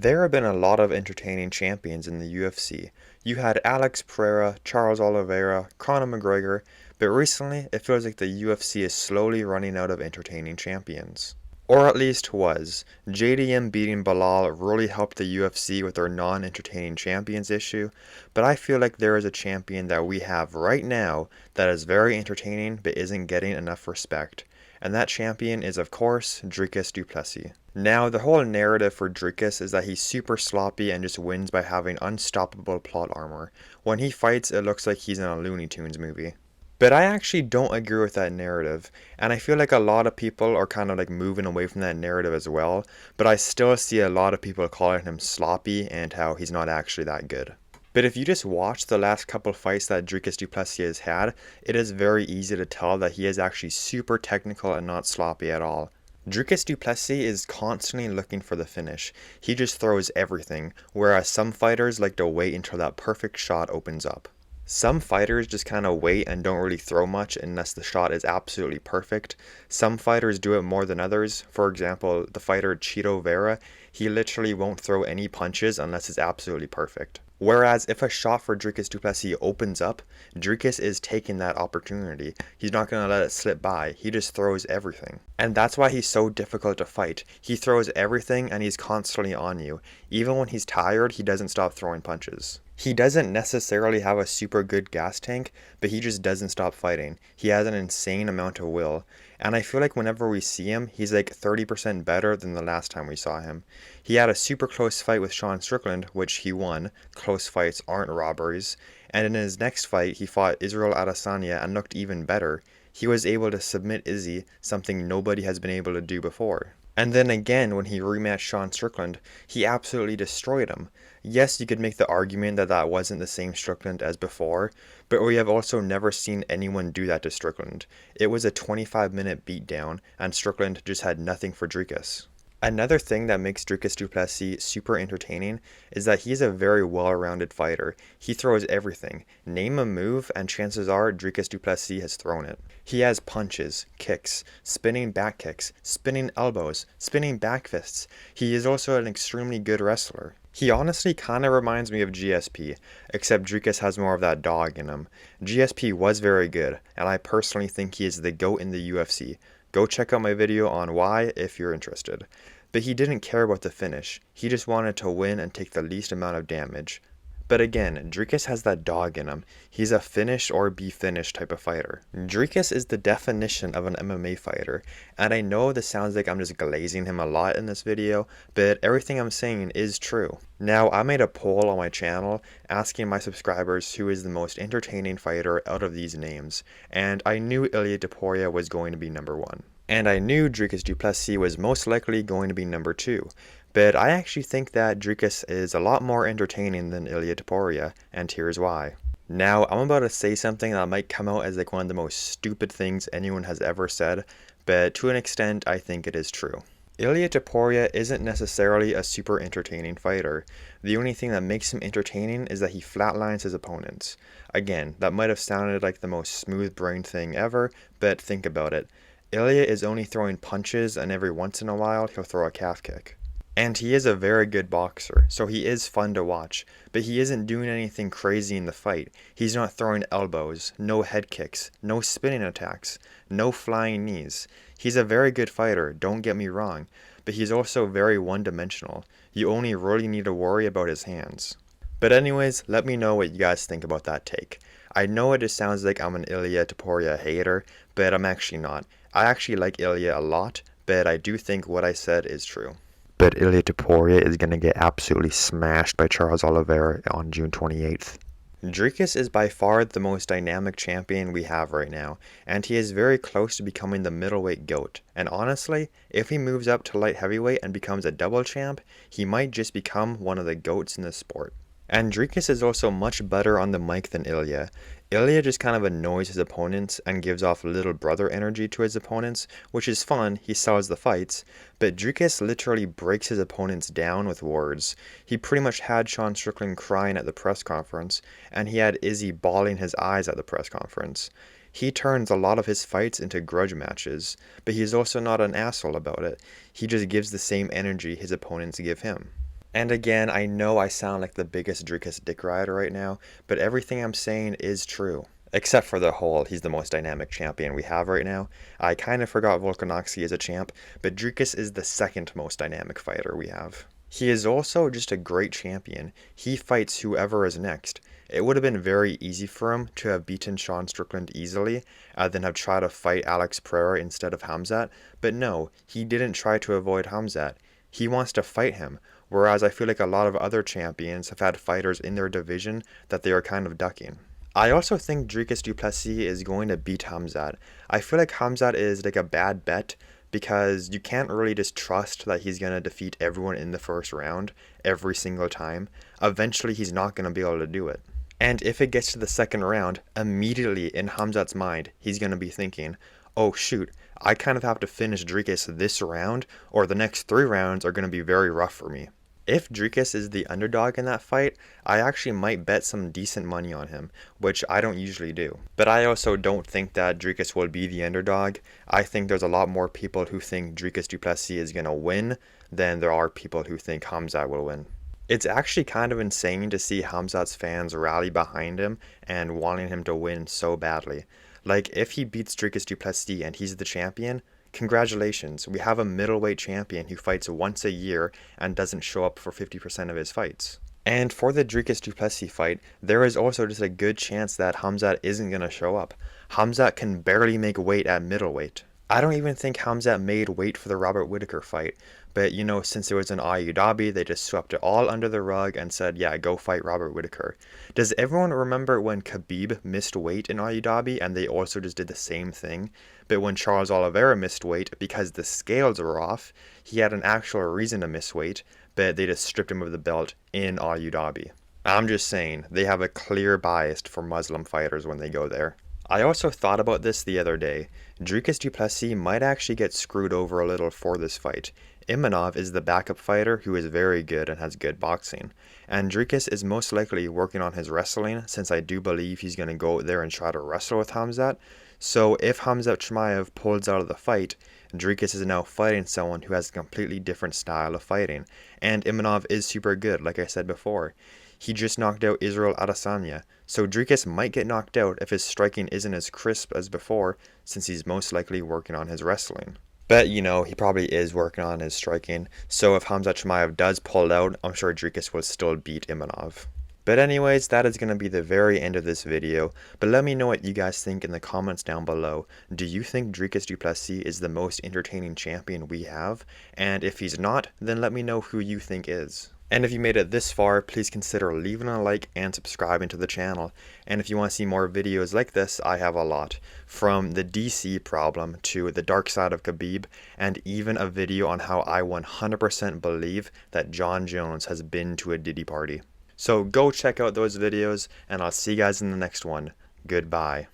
There have been a lot of entertaining champions in the UFC. You had Alex Pereira, Charles Oliveira, Conor McGregor, but recently it feels like the UFC is slowly running out of entertaining champions. Or at least was. JDM beating Bilal really helped the UFC with their non-entertaining champions issue, but I feel like there is a champion that we have right now that is very entertaining but isn't getting enough respect. And that champion is of course Dricus Du Plessis. Now, the whole narrative for Dricus is that he's super sloppy and just wins by having unstoppable plot armor. When he fights, it looks like he's in a Looney Tunes movie. But I actually don't agree with that narrative, and I feel like a lot of people are kind of like moving away from that narrative as well, but I still see a lot of people calling him sloppy and how he's not actually that good. But if you just watch the last couple fights that Dricus Du Plessis has had, it is very easy to tell that he is actually super technical and not sloppy at all. Dricus Du Plessis is constantly looking for the finish. He just throws everything, whereas some fighters like to wait until that perfect shot opens up. Some fighters just kind of wait and don't really throw much unless the shot is absolutely perfect. Some fighters do it more than others. For example, the fighter Chito Vera, he literally won't throw any punches unless it's absolutely perfect. Whereas if a shot for Dricus Du Plessis opens up, Dricus is taking that opportunity. He's not going to let it slip by. He just throws everything. And that's why he's so difficult to fight. He throws everything and he's constantly on you. Even when he's tired, he doesn't stop throwing punches. He doesn't necessarily have a super good gas tank, but he just doesn't stop fighting. He has an insane amount of will. And I feel like whenever we see him, he's like 30% better than the last time we saw him. He had a super close fight with Sean Strickland, which he won. Close fights aren't robberies. And in his next fight, he fought Israel Adesanya and looked even better. He was able to submit Izzy, something nobody has been able to do before. And then again, when he rematched Sean Strickland, he absolutely destroyed him. Yes, you could make the argument that that wasn't the same Strickland as before, but we have also never seen anyone do that to Strickland. It was a 25-minute beatdown, and Strickland just had nothing for Dricus. Another thing that makes Dricus Du Plessis super entertaining is that he's a very well-rounded fighter. He throws everything. Name a move and chances are Dricus Du Plessis has thrown it. He has punches, kicks, spinning back kicks, spinning elbows, spinning back fists. He is also an extremely good wrestler. He honestly kind of reminds me of GSP, except Dricus has more of that dog in him. GSP was very good, and I personally think he is the GOAT in the UFC. Go check out my video on why if you're interested. But he didn't care about the finish. He just wanted to win and take the least amount of damage. But again, Dricus has that dog in him. He's a finish or be finished type of fighter. Dricus is the definition of an MMA fighter, and I know this sounds like I'm just glazing him a lot in this video, but everything I'm saying is true. Now, I made a poll on my channel asking my subscribers who is the most entertaining fighter out of these names, and I knew Ilia Topuria was going to be number 1. And I knew Dricus Du Plessis was most likely going to be number 2. But I actually think that Dricus is a lot more entertaining than Ilia Topuria, and here's why. Now, I'm about to say something that might come out as like one of the most stupid things anyone has ever said, but to an extent, I think it is true. Ilia Topuria isn't necessarily a super entertaining fighter. The only thing that makes him entertaining is that he flatlines his opponents. Again, that might have sounded like the most smooth-brained thing ever, but think about it. Ilia is only throwing punches, and every once in a while, he'll throw a calf kick. And he is a very good boxer, so he is fun to watch, but he isn't doing anything crazy in the fight. He's not throwing elbows, no head kicks, no spinning attacks, no flying knees. He's a very good fighter, don't get me wrong, but he's also very one-dimensional. You only really need to worry about his hands. But anyways, let me know what you guys think about that take. I know it just sounds like I'm an Ilia Topuria hater, but I'm actually not. I actually like Ilia a lot, but I do think what I said is true. But Ilia Topuria is going to get absolutely smashed by Charles Oliveira on June 28th. Dricus is by far the most dynamic champion we have right now, and he is very close to becoming the middleweight GOAT. And honestly, if he moves up to light heavyweight and becomes a double champ, he might just become one of the GOATs in the sport. And Dricus is also much better on the mic than Ilia. Ilia just kind of annoys his opponents and gives off little brother energy to his opponents, which is fun, he sells the fights, but Dricus literally breaks his opponents down with words. He pretty much had Sean Strickland crying at the press conference, and he had Izzy bawling his eyes at the press conference. He turns a lot of his fights into grudge matches, but he's also not an asshole about it. He just gives the same energy his opponents give him. And again, I know I sound like the biggest Dricus dick rider right now, but everything I'm saying is true. Except for the whole, he's the most dynamic champion we have right now. I kind of forgot Volkanovski is a champ, but Dricus is the second most dynamic fighter we have. He is also just a great champion. He fights whoever is next. It would have been very easy for him to have beaten Sean Strickland easily, and then have tried to fight Alex Pereira instead of Khamzat, but no, he didn't try to avoid Khamzat. He wants to fight him, whereas I feel like a lot of other champions have had fighters in their division that they are kind of ducking. I also think Dricus Du Plessis is going to beat Khamzat. I feel like Khamzat is like a bad bet because you can't really just trust that he's going to defeat everyone in the first round every single time. Eventually he's not going to be able to do it. And if it gets to the second round, immediately in Khamzat's mind, he's going to be thinking, oh shoot, I kind of have to finish Dricus this round or the next 3 rounds are going to be very rough for me. If Dricus is the underdog in that fight, I actually might bet some decent money on him, which I don't usually do. But I also don't think that Dricus will be the underdog. I think there's a lot more people who think Dricus Du Plessis is going to win than there are people who think Khamzat will win. It's actually kind of insane to see Khamzat's fans rally behind him and wanting him to win so badly. Like, if he beats Dricus Du Plessis and he's the champion, congratulations, we have a middleweight champion who fights once a year and doesn't show up for 50% of his fights. And for the Dricus Du Plessis fight, there is also just a good chance that Khamzat isn't going to show up. Khamzat can barely make weight at middleweight. I don't even think Khamzat made weight for the Robert Whittaker fight, but you know, since it was an Abu Dhabi, they just swept it all under the rug and said, yeah, go fight Robert Whittaker. Does everyone remember when Khabib missed weight in Abu Dhabi and they also just did the same thing? But when Charles Oliveira missed weight because the scales were off, he had an actual reason to miss weight, but they just stripped him of the belt in Abu Dhabi. I'm just saying, they have a clear bias for Muslim fighters when they go there. I also thought about this the other day. Dricus Du Plessis might actually get screwed over a little for this fight. Imanov is the backup fighter who is very good and has good boxing. And Dricus is most likely working on his wrestling, since I do believe he's going to go out there and try to wrestle with Khamzat. So if Khamzat Chimaev pulls out of the fight, Dricus is now fighting someone who has a completely different style of fighting. And Imanov is super good, like I said before. He just knocked out Israel Adesanya, so Dricus might get knocked out if his striking isn't as crisp as before, since he's most likely working on his wrestling. But, you know, he probably is working on his striking, so if Khamzat Chimaev does pull out, I'm sure Dricus will still beat Imanov. But anyways, that is going to be the very end of this video, but let me know what you guys think in the comments down below. Do you think Dricus Du Plessis is the most entertaining champion we have? And if he's not, then let me know who you think is. And if you made it this far, please consider leaving a like and subscribing to the channel. And if you want to see more videos like this, I have a lot. From the DC problem to the dark side of Khabib, and even a video on how I 100% believe that Jon Jones has been to a Diddy party. So go check out those videos, and I'll see you guys in the next one. Goodbye.